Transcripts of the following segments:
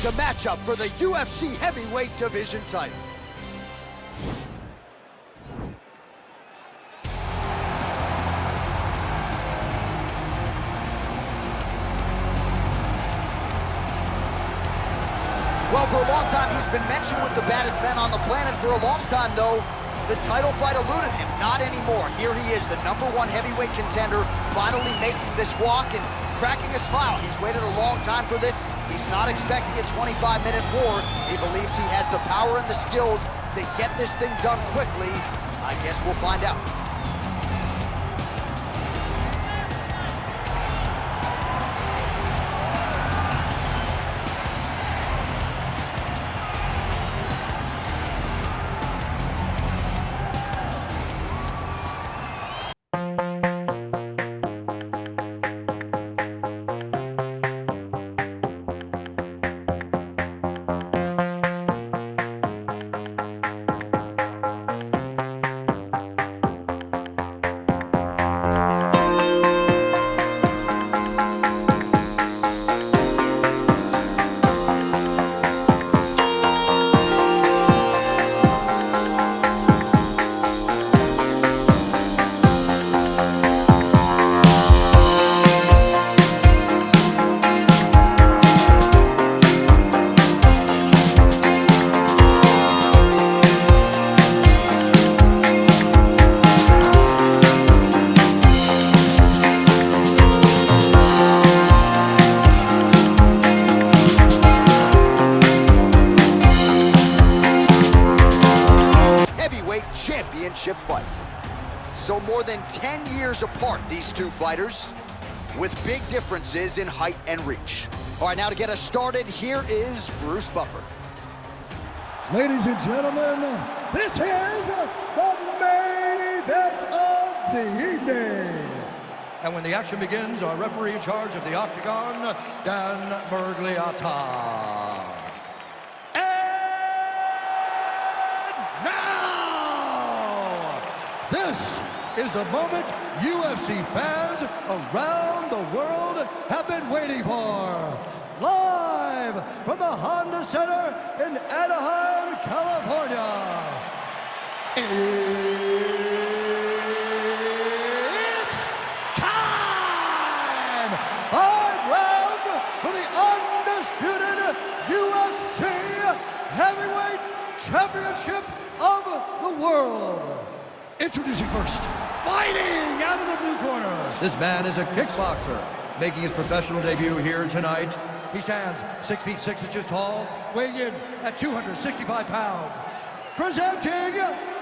the matchup for the UFC heavyweight division title. Well, for a long time, he's been mentioned with the baddest men on the planet. For a long time, though, the title fight eluded him. Not anymore. Here he is, the #1 heavyweight contender, finally making this walk and cracking a smile. He's waited a long time for this. He's not expecting a 25-minute war. He believes he has the power and the skills to get this thing done quickly. I guess we'll find out. Championship fight. So more than 10 years apart, these two fighters, with big differences in height and reach. All right, now to get us started, here is Bruce Buffer. Ladies and gentlemen, this is the main event of the evening. And when the action begins, our referee in charge of the Octagon, Dan Bergliata. This is the moment UFC fans around the world have been waiting for. Live from the Honda Center in Anaheim, California. It's time! 5 rounds for the undisputed UFC Heavyweight Championship of the world. Introducing first, fighting out of the blue corner. This man is a kickboxer, making his professional debut here tonight. He stands 6 feet 6 inches tall, weighing in at 265 pounds. Presenting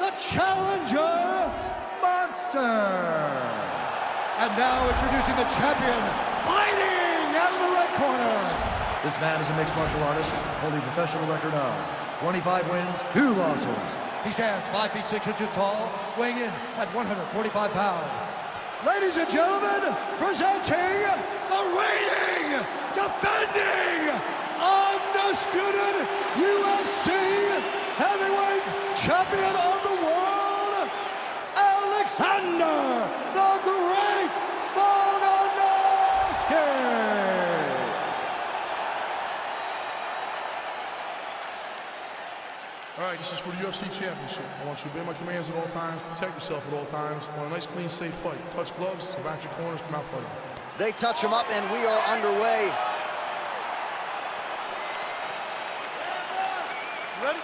the Challenger Monster. And now introducing the champion, fighting out of the red corner. This man is a mixed martial artist, holding a professional record of 25 wins, 2 losses. He stands 5 feet 6 inches tall, weighing in at 145 pounds. Ladies and gentlemen, presenting the reigning, defending, undisputed UFC heavyweight champion of the world, Alexander the Great VOLKANOVSKI. All right, this is for the UFC Championship. I want you to obey my commands at all times, protect yourself at all times. I want a nice, clean, safe fight. Touch gloves, back your corners, come out fighting. They touch him up, and we are underway. Ready?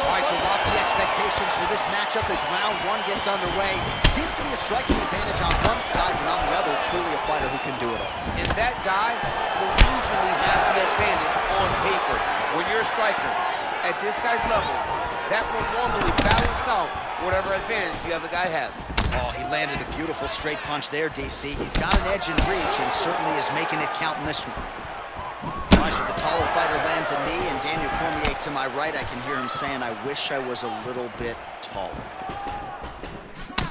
All right, so lofty expectations for this matchup as round 1 gets underway. Seems to be a striking advantage on one side, but on the other, truly a fighter who can do it all. And that guy will usually have the advantage on paper. When you're a striker, at this guy's level, that will normally balance out whatever advantage the other guy has. Oh, he landed a beautiful straight punch there, DC. He's got an edge in reach and certainly is making it count in this one. All right, so the taller fighter lands a knee, and Daniel Cormier to my right, I can hear him saying, I wish I was a little bit taller.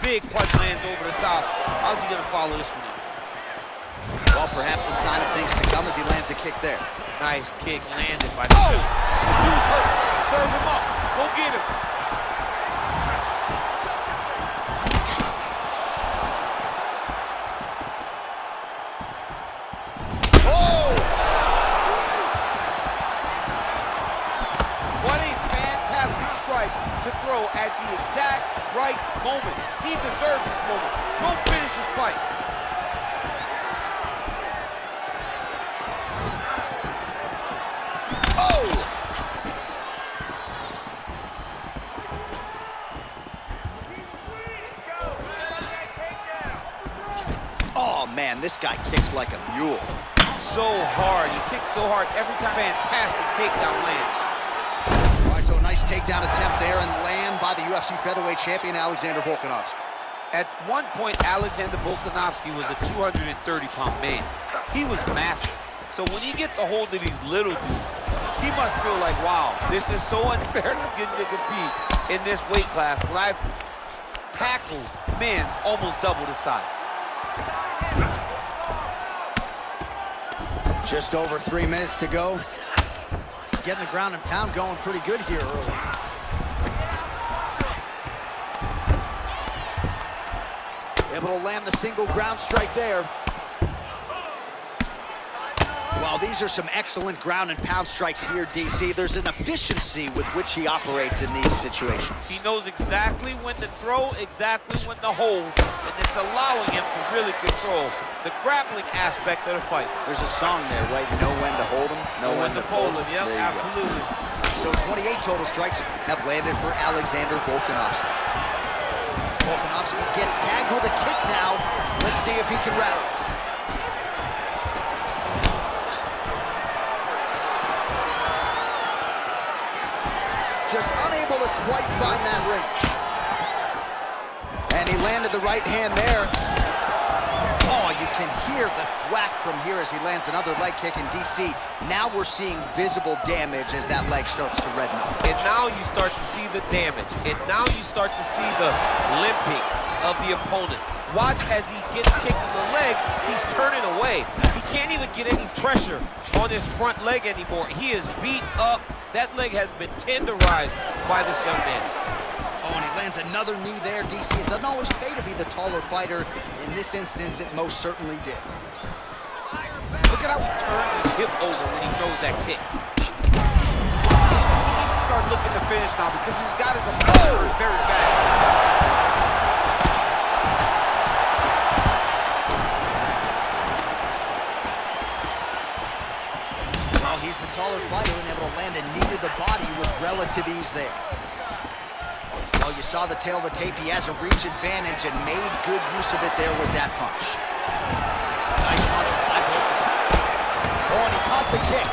Big punch lands over the top. How's he gonna follow this one up? Well, perhaps a sign of things to come as he lands a kick there. Nice kick landed by the two. Who's hurt? Serve him up. Go get him. moment. He deserves this moment. Go finish his fight. Oh man, this guy kicks like a mule. So hard. He kicks so hard every time. Fantastic takedown land. All right, so a nice takedown attempt there and land by the UFC featherweight champion, Alexander Volkanovski. At one point, Alexander Volkanovski was a 230-pound man. He was massive. So when he gets a hold of these little dudes, he must feel like, wow, this is so unfair that I'm getting to compete in this weight class when I've tackled men almost double the size. Just over 3 minutes to go. Getting the ground and pound going pretty good here early. Able to land the single ground strike there. Well, these are some excellent ground and pound strikes here, DC. There's an efficiency with which he operates in these situations. He knows exactly when to throw, exactly when to hold, and it's allowing him to really control the grappling aspect of the fight. There's a song there, right? Know when to hold him, know when to fold him. Yep, absolutely. So 28 total strikes have landed for Alexander Volkanovski. Volkanovski gets tagged with a kick now. Let's see if he can rally. Just unable to quite find that range. And he landed the right hand there. Oh, you can hear the thwack from here as he lands another leg kick in DC. Now we're seeing visible damage as that leg starts to redden up. And now you start to see the damage. And now you start to see the limping of the opponent. Watch as he gets kicked in the leg, he's turning away. He can't even get any pressure on his front leg anymore. He is beat up. That leg has been tenderized by this young man. Oh, and he lands another knee there, DC. It doesn't always pay to be the taller fighter. In this instance, it most certainly did. Look at how he turns his hip over when he throws that kick. He needs to start looking to finish now because he's got his opponent very bad. He's the taller fighter and able to land a knee to the body with relative ease there. Well, you saw the tail of the tape. He has a reach advantage and made good use of it there with that punch. Nice punch by Volkanovski. Oh, and he caught the kick.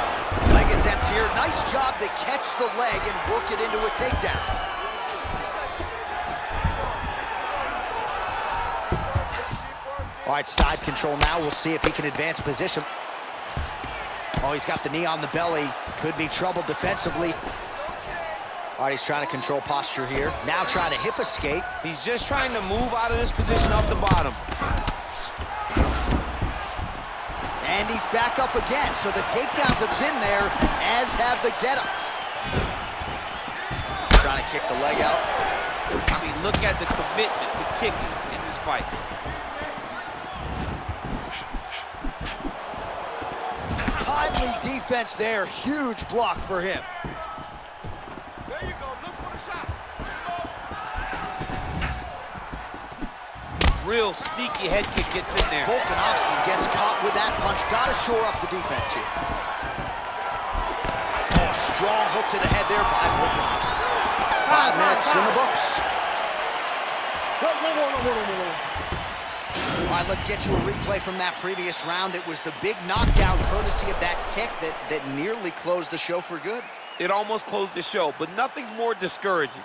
Leg attempt here. Nice job to catch the leg and work it into a takedown. All right, side control now. We'll see if he can advance position. Oh, he's got the knee on the belly. Could be trouble defensively. All right, he's trying to control posture here. Now trying to hip escape. He's just trying to move out of this position up the bottom. And he's back up again. So the takedowns have been there, as have the get-ups. Trying to kick the leg out. I mean, look at the commitment to kicking in this fight. Timely defense there. Huge block for him. There you go. Look for the shot. Real sneaky head kick gets in there. Volkanovski gets caught with that punch. Got to shore up the defense here. Oh, strong hook to the head there by Volkanovski. 5 minutes in the books. All right, let's get you a replay from that previous round. It was the big knockdown courtesy of that kick that nearly closed the show for good. It almost closed the show, but nothing's more discouraging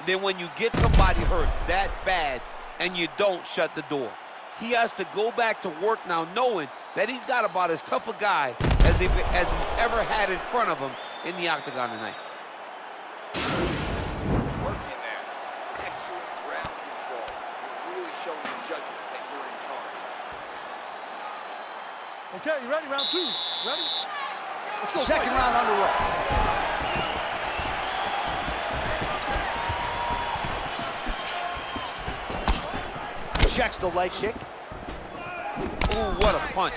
than when you get somebody hurt that bad and you don't shut the door. He has to go back to work now knowing that he's got about as tough a guy as he's ever had in front of him in the octagon tonight. Working there. Excellent ground control. You're really showing the judges that you're in charge. Okay, you ready? Round two. Ready? Let's go. Second round underway. Checks the leg kick. Ooh, what a punch.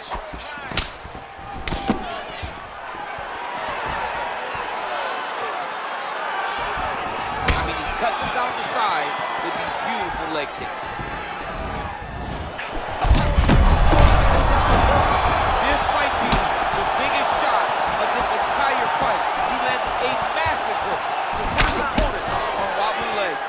I mean, he's cutting down the size with these beautiful leg kick. This might be the biggest shot of this entire fight. He landed a massive hook to put his opponent on wobbly legs.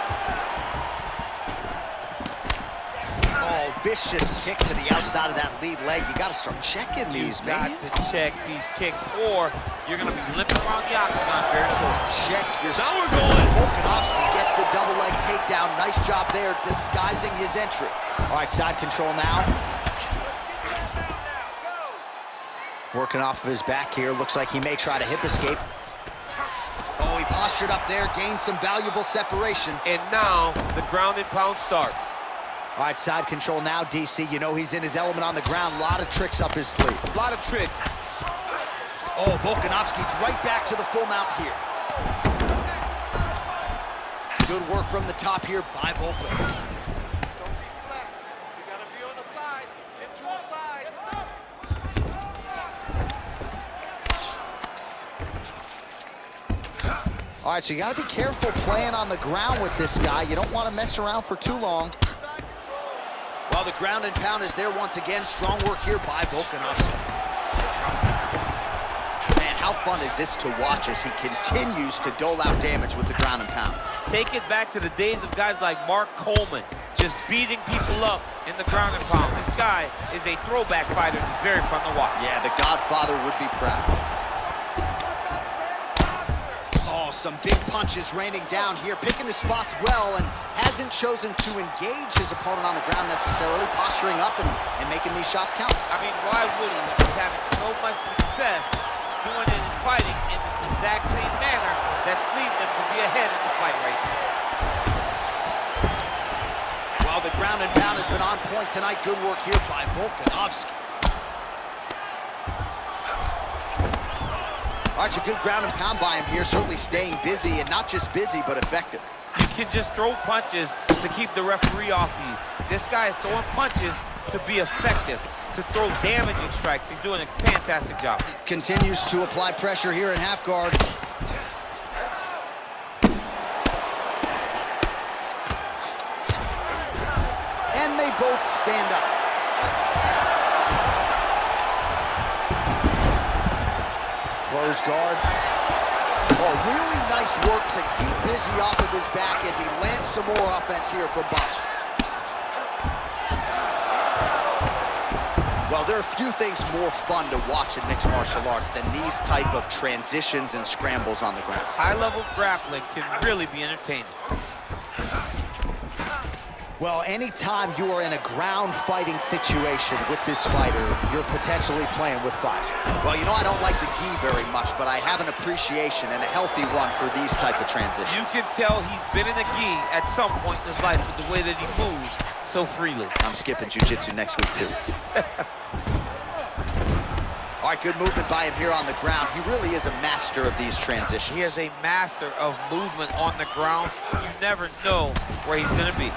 Oh, vicious kick to the outside of that lead leg. You got to start checking these, man. You got to check these kicks, or you're going to be limping around the octagon very short. Check your... Now we're going. VOLKANOVSKI gets the double leg takedown. Nice job there, disguising his entry. All right, side control now. Working off of his back here. Looks like he may try to hip escape. Oh, he postured up there, gained some valuable separation. And now the ground and pound starts. All right, side control now, DC. You know he's in his element on the ground. A lot of tricks up his sleeve. A lot of tricks. Oh, VOLKANOVSKI's right back to the full mount here. Good work from the top here by Volka. Don't be flat. You gotta be on the side. Get to a side. All right, so you got to be careful playing on the ground with this guy. You don't want to mess around for too long. Well, the ground and pound is there once again. Strong work here by VOLKANOVSKI. Man, how fun is this to watch as he continues to dole out damage with the ground and pound? Take it back to the days of guys like Mark Coleman, just beating people up in the ground and pound. This guy is a throwback fighter, and he's very fun to watch. Yeah, the Godfather would be proud. Oh, some big punches raining down here, picking his spots well, and hasn't chosen to engage his opponent on the ground necessarily, posturing up and making these shots count. I mean, why would he? He's having so much success doing it in fighting in this exact same manner that's leading them to be ahead in the fight right now. Well, the ground and pound has been on point tonight. Good work here by VOLKANOVSKI. All right, so good ground and pound by him here, certainly staying busy, and not just busy, but effective. You can just throw punches to keep the referee off of you. This guy is throwing punches to be effective, to throw damaging strikes. He's doing a fantastic job. Continues to apply pressure here in half guard. And they both stand up. Close guard. Oh, really nice work to keep busy off of his back as he lands some more offense here from Buss. Well, there are few things more fun to watch in mixed martial arts than these type of transitions and scrambles on the ground. High-level grappling can really be entertaining. Well, anytime you are in a ground fighting situation with this fighter, you're potentially playing with fire. Well, you know, I don't like the gi very much, but I have an appreciation and a healthy one for these type of transitions. You can tell he's been in a gi at some point in his life with the way that he moves so freely. I'm skipping jiu-jitsu next week, too. All right, good movement by him here on the ground. He really is a master of these transitions. He is a master of movement on the ground. You never know where he's going to be.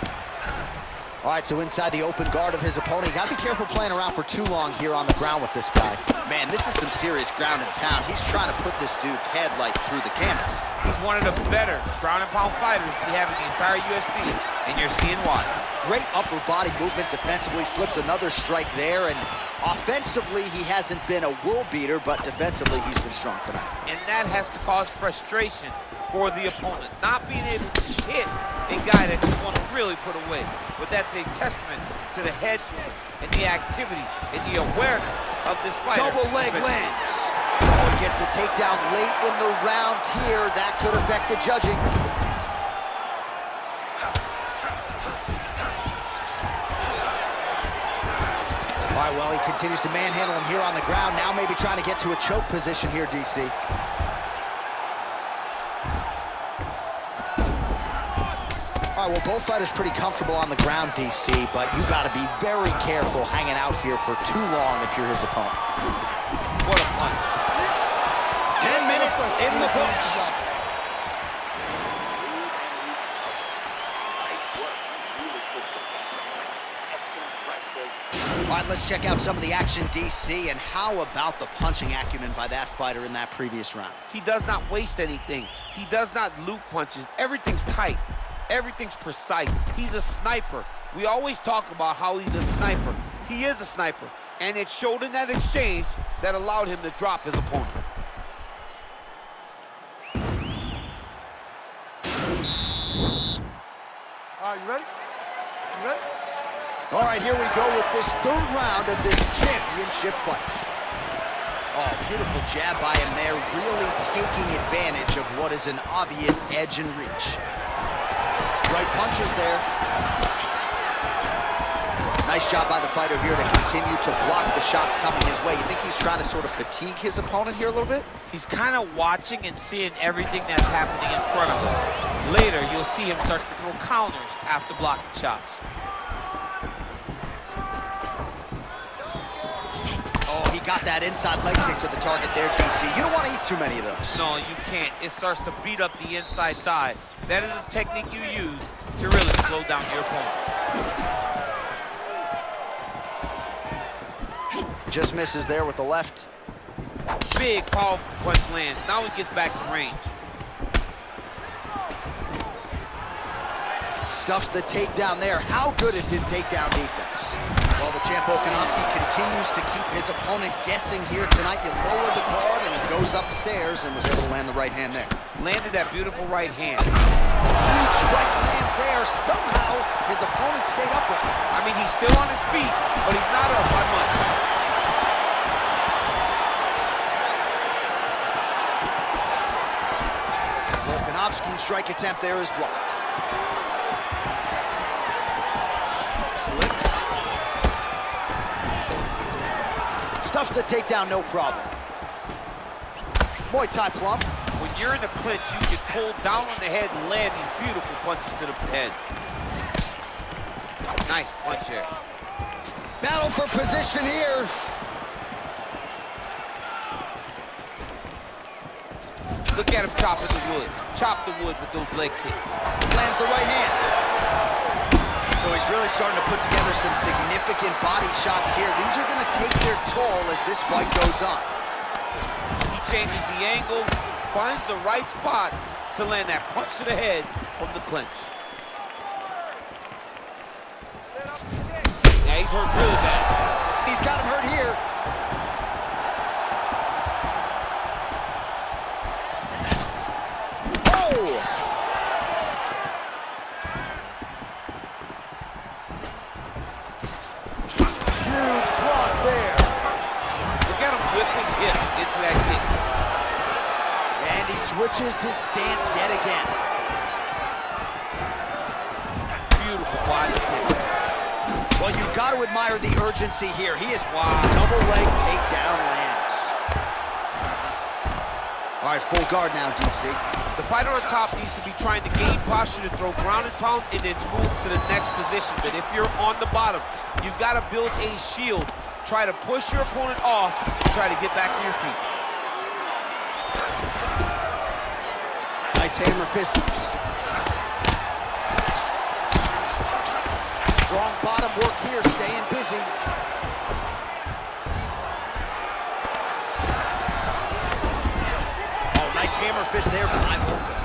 All right, so inside the open guard of his opponent. You gotta be careful playing around for too long here on the ground with this guy. Man, this is some serious ground and pound. He's trying to put this dude's head like through the canvas. He's one of the better ground and pound fighters we have in the entire UFC, and you're seeing why. Great upper body movement defensively, slips another strike there, and offensively, he hasn't been a world beater, but defensively, he's been strong tonight. And that has to cause frustration for the opponent. Not being able to hit a guy that you want to really put away. But that's a testament to the head and the activity and the awareness of this fighter. Double leg lands. Oh, he gets the takedown late in the round here. That could affect the judging. All right, well, he continues to manhandle him here on the ground. Now maybe trying to get to a choke position here, DC. All right, well, both fighters pretty comfortable on the ground, DC, but you got to be very careful hanging out here for too long if you're his opponent. What a punch. 10 minutes in the books. All right, let's check out some of the action, DC, and how about the punching acumen by that fighter in that previous round? He does not waste anything. He does not loop punches. Everything's tight. Everything's precise. He's a sniper. We always talk about how he's a sniper. He is a sniper, and it showed in that exchange that allowed him to drop his opponent. All right, you ready? You ready? All right, here we go with this third round of this championship fight. Oh, beautiful jab by him there, really taking advantage of what is an obvious edge and reach. Right punches there. Nice job by the fighter here to continue to block the shots coming his way. You think he's trying to sort of fatigue his opponent here a little bit? He's kind of watching and seeing everything that's happening in front of him. Later, you'll see him start to throw counters after blocking shots. Oh, he got that inside leg kick to the target there, DC. You don't want to eat too many of those. No, you can't. It starts to beat up the inside thigh. That is a technique you use to really slow down your opponent. Just misses there with the left. Big, powerful punch lands. Now he gets back to range. Stuffs the takedown there. How good is his takedown defense? Well, the champ Volkanovski continues to keep his opponent guessing here tonight. You lower the guard and he goes upstairs and was able to land the right hand there. Landed that beautiful right hand. Huge strike lands there. Somehow his opponent stayed upright. I mean, he's still on his feet, but he's not up by much. Volkanovski's strike attempt there is blocked. Slips. Stuffs the takedown, no problem. Muay Thai plump. When you're in the clinch, you can pull down on the head and land these beautiful punches to the head. Nice punch here. Battle for position here. Look at him chopping the wood. Chop the wood with those leg kicks. Lands the right hand. So he's really starting to put together some significant body shots here. These are going to take their toll as this fight goes on. He changes the angle, finds the right spot to land that punch to the head from the clinch. Yeah, he's hurt really bad. He's got him hurt here. Oh! Huge block there. Look at him whip his hips into that kick. And he switches his stance yet again. Beautiful body kick. Well, you've got to admire the urgency here. He is Wow. double leg takedown lands. All right, full guard now, DC. The fighter on top needs to be trying to gain posture to throw ground and pound and then move to the next position. But if you're on the bottom, you've got to build a shield. Try to push your opponent off and try to get back to your feet. Nice hammer fist. Strong bottom work here, staying busy. Oh, nice hammer fist there by Volkan.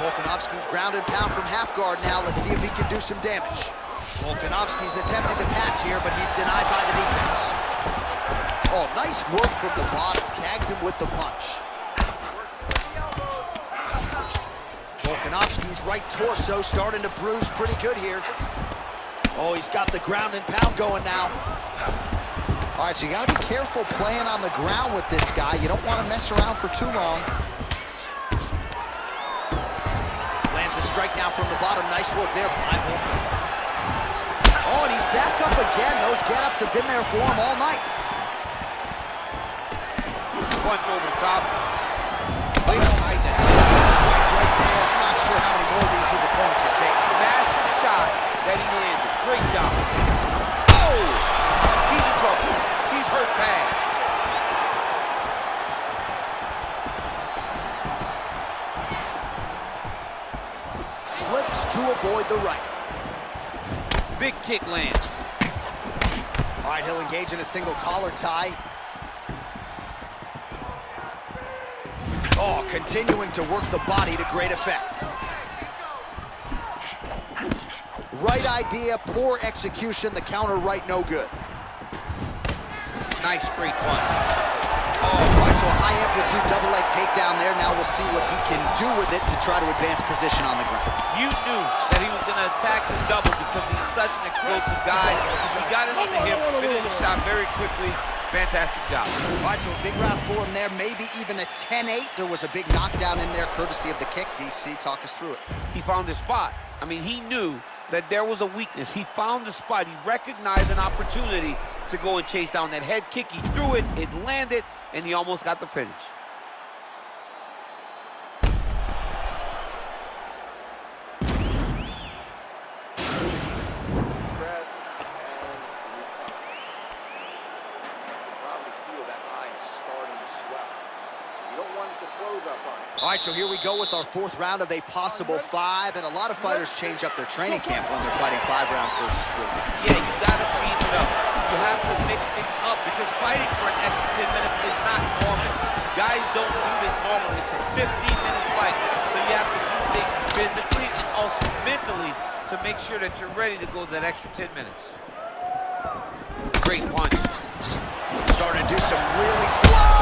Volkanovski ground and pound from half guard now. Let's see if he can do some damage. Volkanovski's attempting to pass here, but he's denied by the defense. Oh, nice work from the bottom. Tags him with the punch. Volkanovski's right torso starting to bruise pretty good here. Oh, he's got the ground and pound going now. All right, so you gotta be careful playing on the ground with this guy. You don't want to mess around for too long. Lands a strike now from the bottom. Nice work there by Volkan. Oh, and he's back up again. Those get-ups have been there for him all night. Punch over the top. Wait, nice strike right there. I'm not sure how many more of these his opponent can take. Massive shot that he landed. Great job. Oh! He's in trouble. He's hurt bad. Slips to avoid the right. Big kick lands. All right, he'll engage in a single collar tie. Oh, continuing to work the body to great effect. Right idea, poor execution. The counter right, no good. Nice straight punch. All right, so a high amplitude double leg takedown there. Now we'll see what he can do with it to try to advance position on the ground. You knew that he was going to attack the double because he's such an explosive guy. He got it on the hip, finished the shot very quickly. Fantastic job. All right, so a big round for him there, maybe even a 10-8. There was a big knockdown in there, courtesy of the kick. DC, talk us through it. He found his spot. I mean, he knew that there was a weakness. He found the spot. He recognized an opportunity to go and chase down that head kick. He threw it, it landed, and he almost got the finish. All right, so here we go with our fourth round of a possible 5, and a lot of fighters change up their training camp when they're fighting 5 rounds versus 3. Yeah, you gotta change it up. You have to mix things up because fighting for an extra 10 minutes is not normal. Guys don't do this normally. It's a 15-minute fight, so you have to do things physically and also mentally to make sure that you're ready to go that extra 10 minutes. Great punch. Starting to do some really slow.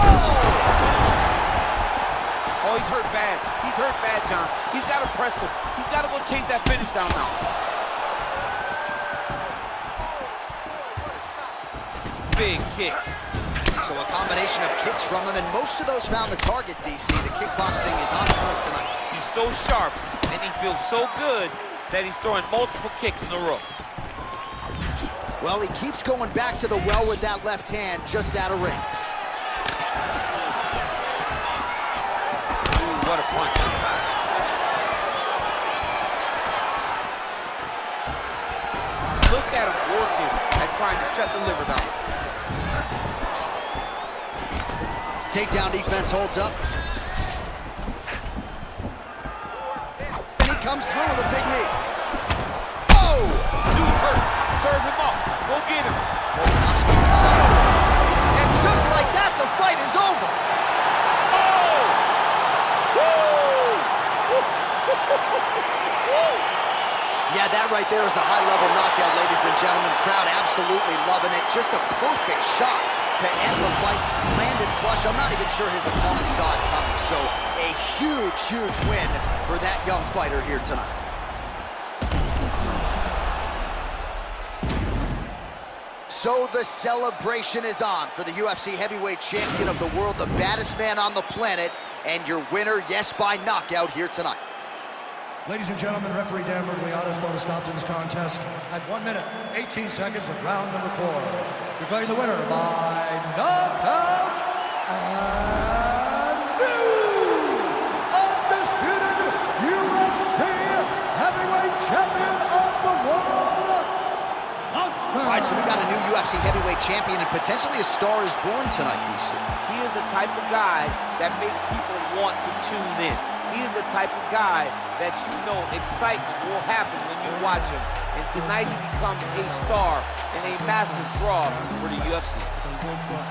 Oh, he's hurt bad. He's hurt bad, John. He's got to press him. He's got to go chase that finish down now. Big kick. So a combination of kicks from him, and most of those found the target, DC. The kickboxing is on point tonight. He's so sharp, and he feels so good that he's throwing multiple kicks in a row. Well, he keeps going back to the well with that left hand, just out of range. What a punch. Look at him working at trying to shut the liver down. Takedown defense holds up. And he comes through with a big knee. Oh! Dude's hurt. Serve him up. Go get him. VOLKANOVSKI. Oh! And just like that, the fight is over. Yeah, that right there is a high-level knockout, ladies and gentlemen. Crowd absolutely loving it. Just a perfect shot to end the fight. Landed flush. I'm not even sure his opponent saw it coming. So a huge, huge win for that young fighter here tonight. So the celebration is on for the UFC heavyweight champion of the world, the baddest man on the planet, and your winner, yes, by knockout here tonight. Ladies and gentlemen, referee Dan Mergliano is going to stop this contest at 1 minute, 18 seconds of round number 4. Declaring the winner by knockout and new undisputed UFC heavyweight champion of the world, Monster. All right, so we got a new UFC heavyweight champion, and potentially a star is born tonight, DC. He is the type of guy that makes people want to tune in. He is the type of guy that you know excitement will happen when you watch him. And tonight he becomes a star and a massive draw for the UFC.